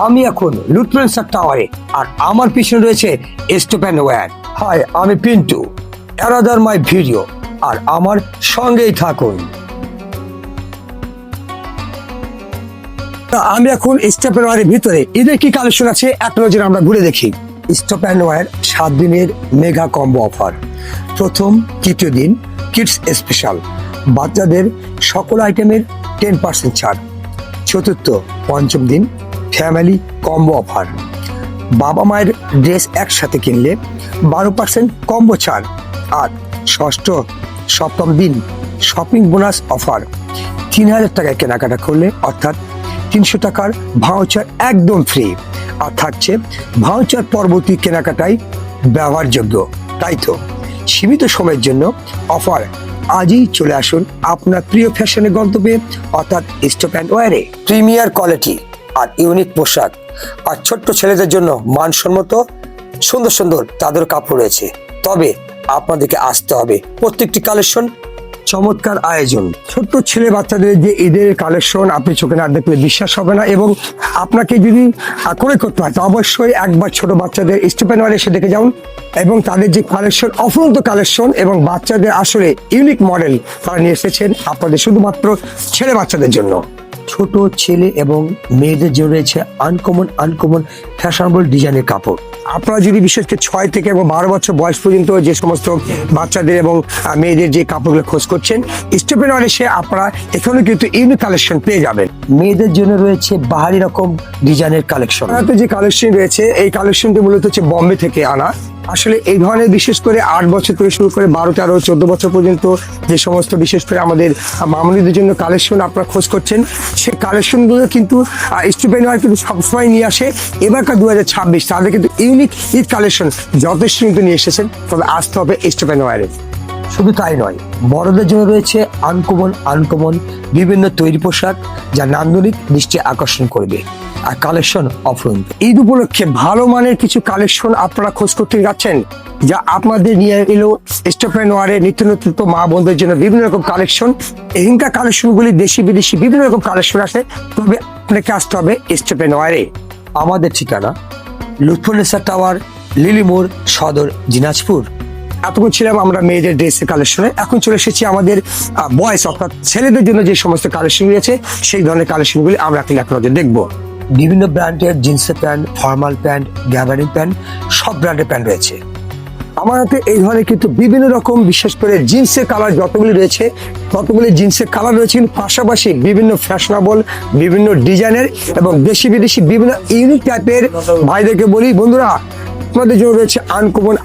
আমি এখন লুটফ্রেন্সার টাওয়ারে, আর আমার পিছনে রয়েছে স্টপ অ্যান্ড ওয়্যার। হাই, আমি পিন্টু, অ্যানাদার মাই ভিডিও, আর আমার সঙ্গেই থাকুন। আমি এখন স্টপ অ্যান্ড ওয়্যারের ভিতরে ঈদের কি কালেকশন আছে এক নজরে আমরা ঘুরে দেখি। স্টপ অ্যান্ড ওয়্যার 7 দিনের মেগা কম্বো অফার। প্রথম তৃতীয় দিন কিডস স্পেশাল, বাচ্চাদের সকল আইটেমের 10% ছাড়। চতুর্থ পঞ্চম দিন ফ্যামিলি কম্বো অফার, বাবা মায়ের ড্রেস একসাথে কিনলে 12% কম্বো ছাড়। আর ষষ্ঠ সপ্তম দিন শপিং বোনাস অফার, 3000 টাকায় কেনাকাটা করলে অর্থাৎ 300 টাকার ভাউচার একদম ফ্রি। আর থাকছে ভাউচার পরবর্তী কেনাকাটায় ব্যবহারযোগ্য। তাই তো সীমিত সময়ের জন্য অফার। আজই চলে আসুন আপনার প্রিয় ফ্যাশনের গন্তব্যে, অর্থাৎ স্টপ অ্যান্ড ওয়্যারে। প্রিমিয়ার কোয়ালিটি আর ইউনিক পোশাক, আর ছোট্ট ছেলেদের জন্য মানসম্মত সুন্দর সুন্দর তাদের কাপড় রয়েছে। তবে আপনাদেরকে আসতে হবে। প্রত্যেকটি কালেকশন চমৎকার আয়োজন। ছোট্ট ছেলে বাচ্চাদের যে ঈদের কালেকশন আপনি চোখে না দেখলে বিশ্বাস হবে না, এবং আপনাকে যদি ক্রয় করতে হয় তো অবশ্যই একবার ছোট বাচ্চাদের স্টপ অ্যান্ড ওয়্যারে এসে দেখে যান, এবং তাদের যে কালেকশন অফুরন্ত কালেকশন, এবং বাচ্চাদের আসলে ইউনিক মডেল তারা নিয়ে এসেছেন আপনাদের শুধুমাত্র ছেলে বাচ্চাদের জন্য। ছোট ছেলে এবং মেয়েদের জন্য রয়েছে আনকমন ফ্যাশনেবল ডিজাইনের কাপড়। আপনারা যদি বিশেষ করে 6 থেকে এবং 12 বছর বয়স পর্যন্ত যে সমস্ত বাচ্চাদের এবং মেয়েদের যে কাপড়গুলো খোঁজ করছেন, স্টপ অ্যান্ড ওয়্যারে এসে আপনারা এখানে কিন্তু ইউনিক কালেকশন পেয়ে যাবেন। মেয়েদের জন্য রয়েছে বাহারি রকম ডিজাইনের কালেকশন। যে কালেকশন রয়েছে এই কালেকশনটি মূলত হচ্ছে বোম্বে থেকে আনা। আসলে এই ধরনের বিশেষ করে 8 বছর থেকে শুরু করে 12, 13, 14 বছর পর্যন্ত যে সমস্ত বিশেষ করে আমাদের মামুনিদের জন্য কালেকশন আপনারা খোঁজ করছেন, সেই কালেকশনগুলো কিন্তু স্টপ অ্যান্ড ওয়্যার কিন্তু সবসময় নিয়ে আসে। এবারকার 2026 তাদের কিন্তু ইউনিক ঈদ কালেকশন যথেষ্ট কিন্তু নিয়ে এসেছেন। তবে আসতে হবে স্টপ অ্যান্ড ওয়্যারে। শুধু তাই নয়, বড়দের জন্য রয়েছে আনকমন বিভিন্ন তৈরি পোশাক, যা নান্দনিক দৃষ্টি আকর্ষণ করবে। আর কালেকশন অফুরন্ত। ঈদ উপলক্ষে ভালো মানের কিছু কালেকশন আপনারা খোঁজ করতে যাচ্ছেন, যা আপনাদের নিয়ে এলো স্টপ অ্যান্ড ওয়্যারে নিত্য নতুন মা বোনদের জন্য বিভিন্ন রকম কালেকশন। এখানকার কালেকশনগুলি দেশি বিদেশি বিভিন্ন রকম কালেকশন আছে। তবে আপনাকে আসতে হবে স্টপ অ্যান্ড ওয়্যারে। আমাদের ঠিকানা লুৎফুন্নেসা টাওয়ার, লিলিমোড়, সদর, দিনাজপুর। এতক্ষণ ছিলাম আমরা মেয়েদের ড্রেসের কালেকশনে। এখন চলে এসেছি আমাদের বয়েস অর্থাৎ ছেলেদের জন্য যে সমস্ত কালেকশন রয়েছে সেই ধরনের কালেকশনগুলি আমরা এখন এক নজরে দেখবো। বিভিন্ন ব্র্যান্ডের জিন্সের প্যান্ট, ফর্মাল প্যান্ট, গ্যাবারিং প্যান্ট, সব ব্র্যান্ডের প্যান্ট রয়েছে আমার হাতে। এই ধরনের কিন্তু বিভিন্ন রকম বিশেষ করে জিন্সের কালার যতগুলি রয়েছে ততগুলি জিন্সের কালার রয়েছে, কিন্তু পাশাপাশি বিভিন্ন ফ্যাশনেবল বিভিন্ন ডিজাইনের এবং দেশি বিদেশি বিভিন্ন ইউনিক টাইপের ভাইদেরকে বলি, বন্ধুরা আপনাদের জন্য রয়েছে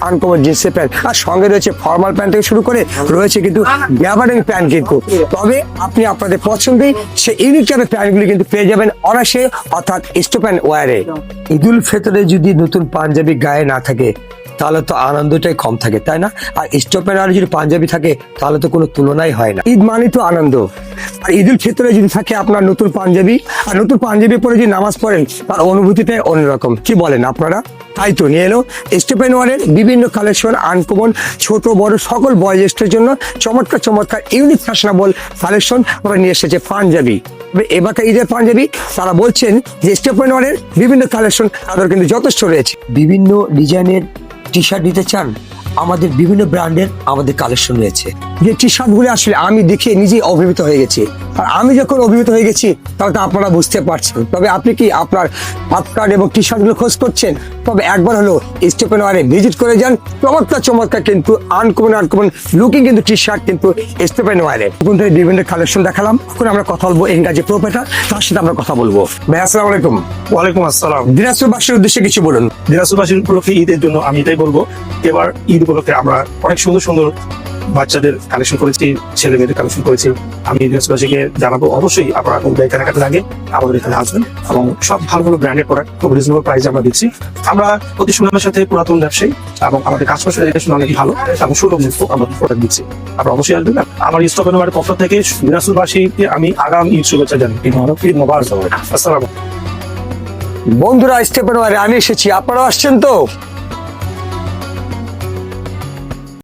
আনকমন জিন্সের প্যান্ট, আর সঙ্গে রয়েছে ফর্মাল প্যান্ট থেকে শুরু করে রয়েছে কিন্তু গ্যাবারিং প্যান্ট। কিন্তু তবে আপনি আপনাদের পছন্দের সেই ইউনিক টাইপের প্যান্টগুলি কিন্তু পেয়ে যাবেন অনায়াসে, অর্থাৎ স্টপ অ্যান্ড ওয়্যারে। ঈদুল ফিতরে যদি নতুন পাঞ্জাবি গায়ে না থাকে তাহলে তো আনন্দটাই কম থাকে, তাই না? আর স্টপ অ্যান্ড ওয়্যারে যদি পাঞ্জাবি থাকে তাহলে তো কোনো তুলনাই হয় না। ঈদ মানে তো আনন্দ, আর ঈদুল ফিতরে যদি থাকে আপনার নতুন পাঞ্জাবি, আর নতুন পাঞ্জাবি পরে যদি নামাজ পড়েন তার অনুভূতিটাই অন্যরকম। কি বলেন আপনারা? তাই তো নিয়ে এলো স্টপ অ্যান্ড ওয়্যারের বিভিন্ন কালেকশন আনকমন, ছোট বড় সকল বয়োজ্যেষ্ঠের জন্য চমৎকার ইউনিক ফ্যাশনেবল কালেকশন ওরা নিয়ে এসেছে পাঞ্জাবি। এবারকার ঈদের পাঞ্জাবি তারা বলছেন যে স্টপ অ্যান্ড ওয়্যারের বিভিন্ন কালেকশন তাদের কিন্তু যথেষ্ট রয়েছে। বিভিন্ন ডিজাইনের টি শার্ট নিতে চান, আমাদের বিভিন্ন ব্র্যান্ডের আমাদের কালেকশন রয়েছে। যে টি শার্টগুলো আসলে আমি দেখে নিজেই অভিভূত হয়ে গেছি, আর আমি যখন অভিভূত হয়ে গেছি তাহলে তো আপনারা বুঝতে পারছেন। তবে আপনি কি আপনার হাফ কার্ড এবং টি শার্টগুলো খোঁজ করছেন, তবে একবার হলো স্টপ অ্যান্ড ওয়্যারে ভিজিট করে যান। চমৎকার কিন্তু আনকমন লুকিং কিন্তু টি শার্ট কিন্তু স্টপ অ্যান্ড ওয়্যারে। এখন থেকে বিভিন্ন কালেকশন দেখালাম, এখন আমরা কথা বলবো এখানকার যে প্রোপাইটার তার সাথে আমরা কথা বলবো। ভাই আসসালামু আলাইকুম। ওয়ালাইকুম আসসালাম। দিনাজপুরবাসীর উদ্দেশ্যে কিছু বলুন। দিনাজপুরবাসীর উপলক্ষে ঈদের জন্য আমি এটাই বলবো, এবার ঈদ উপলক্ষে আমরা অনেক সুন্দর বাচ্চাদের কালেকশন করেছি, ছেলে মেয়েদের কালেকশন করেছি। আমি দিনাজপুরবাসীকে জানাবো অবশ্যই আপনারা কোন জায়গায় কেনাকাটা লাগে আমাদের এখানে আসবেন, এবং সব ভালো ব্র্যান্ডের প্রোডাক্ট খুব রিজনেবল প্রাইসে আমরা দিচ্ছি। আমরা অতি সুনামের সাথে পুরাতন ব্যবসায়ী এবং আমাদের কাজপাশের রেটেশন অনেক ভালো এবং সুলভ মূল্যে আমরা প্রোডাক্ট দিচ্ছি। আপনারা অবশ্যই আসবেন। আমার স্টপ অ্যান্ড ওয়্যারের পক্ষ থেকে দিনাজপুরবাসীকে আমি আগাম ঈদ শুভেচ্ছা জানাই। ঈদ মোবারক। আসসালাম। বন্ধুরা স্টপ অ্যান্ড ওয়্যারে আমি এসেছি, আপনারাও আসছেন তো?